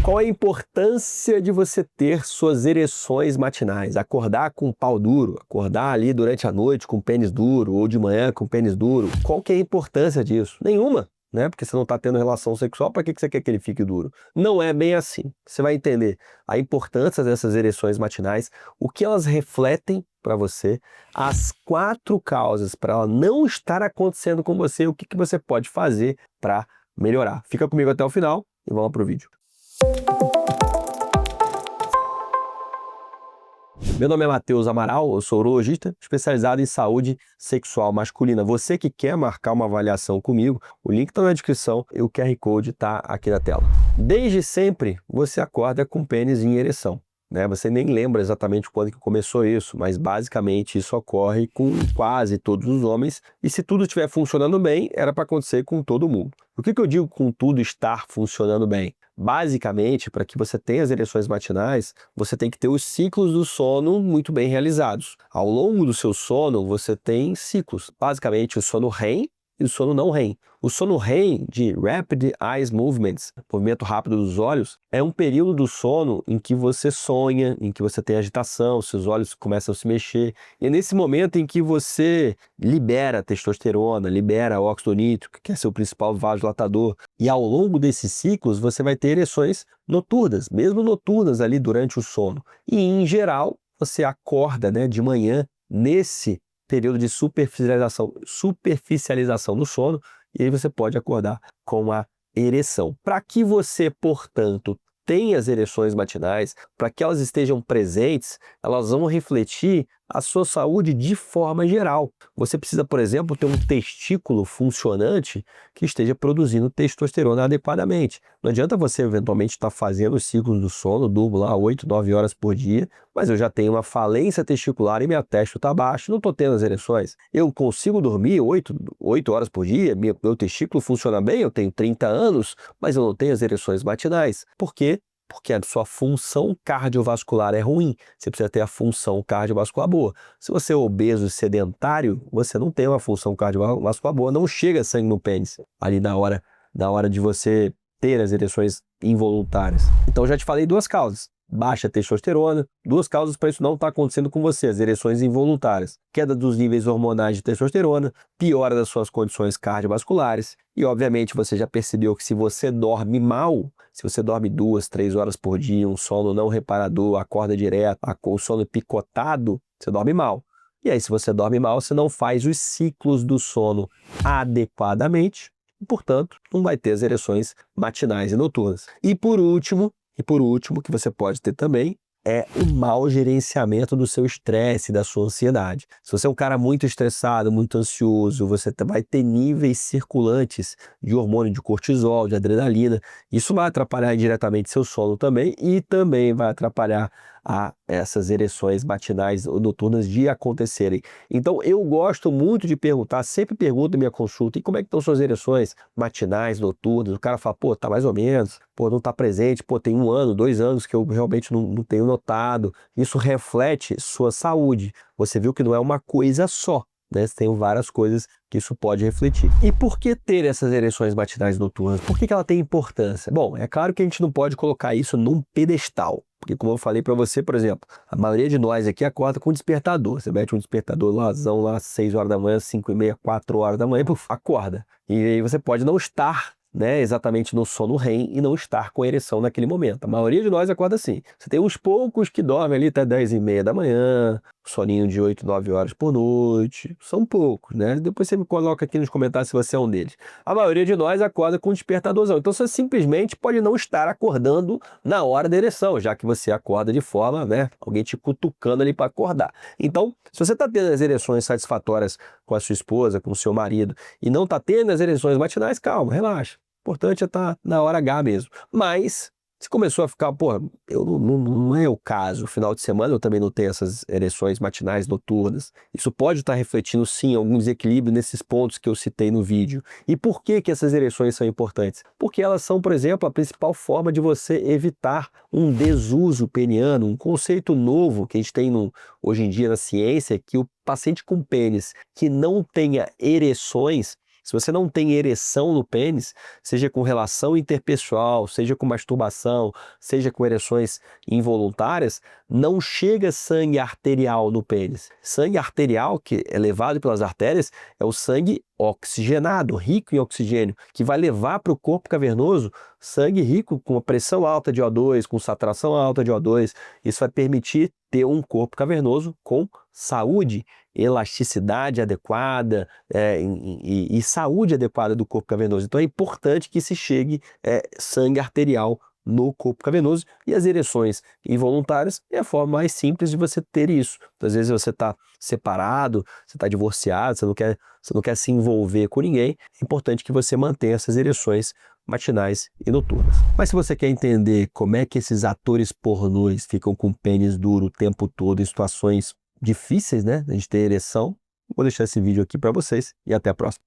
Qual é a importância de você ter suas ereções matinais? Acordar com o pau duro, acordar ali durante a noite com o pênis duro ou de manhã com o pênis duro. Qual que é a importância disso? Nenhuma, né? Porque você não está tendo relação sexual, para que você quer que ele fique duro? Não é bem assim. Você vai entender a importância dessas ereções matinais, o que elas refletem para você, as 4 causas para ela não estar acontecendo com você, o que você pode fazer para melhorar. Fica comigo até o final e vamos para o vídeo. Meu nome é Matheus Amaral, eu sou urologista especializado em saúde sexual masculina. Você que quer marcar uma avaliação comigo, o link está na descrição e o QR Code está aqui na tela. Desde sempre você acorda com pênis em ereção, né? Você nem lembra exatamente quando que começou isso, mas basicamente isso ocorre com quase todos os homens e se tudo estiver funcionando bem, era para acontecer com todo mundo. O que eu digo com tudo estar funcionando bem? Basicamente, para que você tenha as ereções matinais, você tem que ter os ciclos do sono muito bem realizados. Ao longo do seu sono, você tem ciclos. Basicamente, o sono REM e o sono não REM. O sono REM, de Rapid Eye Movements, movimento rápido dos olhos, é um período do sono em que você sonha, em que você tem agitação, seus olhos começam a se mexer. E é nesse momento em que você libera testosterona, libera óxido nítrico, que é seu principal vasodilatador. E ao longo desses ciclos, você vai ter ereções noturnas, mesmo noturnas ali durante o sono. E em geral, você acorda, né, de manhã nesse período de superficialização do sono, e aí você pode acordar com a ereção. Para que você, portanto, tenha as ereções matinais, para que elas estejam presentes, elas vão refletir a sua saúde de forma geral. Você precisa, por exemplo, ter um testículo funcionante que esteja produzindo testosterona adequadamente. Não adianta você eventualmente estar fazendo os ciclos do sono, durmo lá 8, 9 horas por dia, mas eu já tenho uma falência testicular e minha testo está baixa, não estou tendo as ereções. Eu consigo dormir 8 horas por dia, meu testículo funciona bem, eu tenho 30 anos, mas eu não tenho as ereções matinais. Por quê? Porque a sua função cardiovascular é ruim. Você precisa ter a função cardiovascular boa. Se você é obeso e sedentário, você não tem uma função cardiovascular boa, não chega sangue no pênis ali na hora de você ter as ereções involuntárias. Então já te falei 2 causas. Baixa testosterona, 2 causas para isso não estar acontecendo com você, as ereções involuntárias. Queda dos níveis hormonais de testosterona, piora das suas condições cardiovasculares e, obviamente, você já percebeu que se você dorme mal, se você dorme 2, 3 horas por dia, um sono não reparador, acorda direto, o sono picotado, você dorme mal. E aí, se você dorme mal, você não faz os ciclos do sono adequadamente e, portanto, não vai ter as ereções matinais e noturnas. E por último, que você pode ter também, é o mau gerenciamento do seu estresse, da sua ansiedade. Se você é um cara muito estressado, muito ansioso, você vai ter níveis circulantes de hormônio de cortisol, de adrenalina. Isso vai atrapalhar diretamente seu sono também e também vai atrapalhar essas ereções matinais ou noturnas de acontecerem. Então eu gosto muito de perguntar, sempre pergunto na minha consulta, e como é que estão suas ereções matinais, noturnas? O cara fala, pô, tá mais ou menos, pô, não tá presente, pô, tem 1 ano, 2 anos que eu realmente não tenho notado. Isso reflete sua saúde. Você viu que não é uma coisa só, né? Tem várias coisas que isso pode refletir. E por que ter essas ereções matinais noturnas? Por que ela tem importância? Bom, é claro que a gente não pode colocar isso num pedestal. Porque como eu falei para você, por exemplo, a maioria de nós aqui acorda com despertador. Você mete um despertador lá às 6 horas da manhã, 5h30, 4 horas da manhã, puf, acorda. E aí você pode não estar, né, exatamente no sono REM e não estar com a ereção naquele momento. A maioria de nós acorda assim. Você tem uns poucos que dormem ali até 10h30 da manhã, soninho de 8, 9 horas por noite. São poucos, né? Depois você me coloca aqui nos comentários se você é um deles. A maioria de nós acorda com despertadorzão. Então você simplesmente pode não estar acordando na hora da ereção, já que você acorda de forma, né, alguém te cutucando ali para acordar. Então, se você está tendo as ereções satisfatórias com a sua esposa, com o seu marido, e não está tendo as ereções matinais, calma, relaxa. O importante é estar na hora H mesmo. Mas, se começou a ficar, pô, não é o caso, final de semana eu também não tenho essas ereções matinais noturnas. Isso pode estar refletindo, sim, algum desequilíbrio nesses pontos que eu citei no vídeo. E por que essas ereções são importantes? Porque elas são, por exemplo, a principal forma de você evitar um desuso peniano, um conceito novo que a gente tem hoje em dia na ciência, que o paciente com pênis que não tenha ereções, Se você não tem ereção no pênis, seja com relação interpessoal, seja com masturbação, seja com ereções involuntárias, não chega sangue arterial no pênis. Sangue arterial, que é levado pelas artérias, é o sangue oxigenado, rico em oxigênio, que vai levar para o corpo cavernoso sangue rico com a pressão alta de O2, com saturação alta de O2. Isso vai permitir ter um corpo cavernoso com saúde, elasticidade adequada e saúde adequada do corpo cavernoso. Então é importante que se chegue sangue arterial no corpo cavernoso, e as ereções involuntárias é a forma mais simples de você ter isso. Então, às vezes você está separado, você está divorciado, você não quer se envolver com ninguém, é importante que você mantenha essas ereções matinais e noturnas. Mas se você quer entender como é que esses atores pornôs ficam com o pênis duro o tempo todo em situações difíceis, né, de ter ereção, vou deixar esse vídeo aqui para vocês e até a próxima.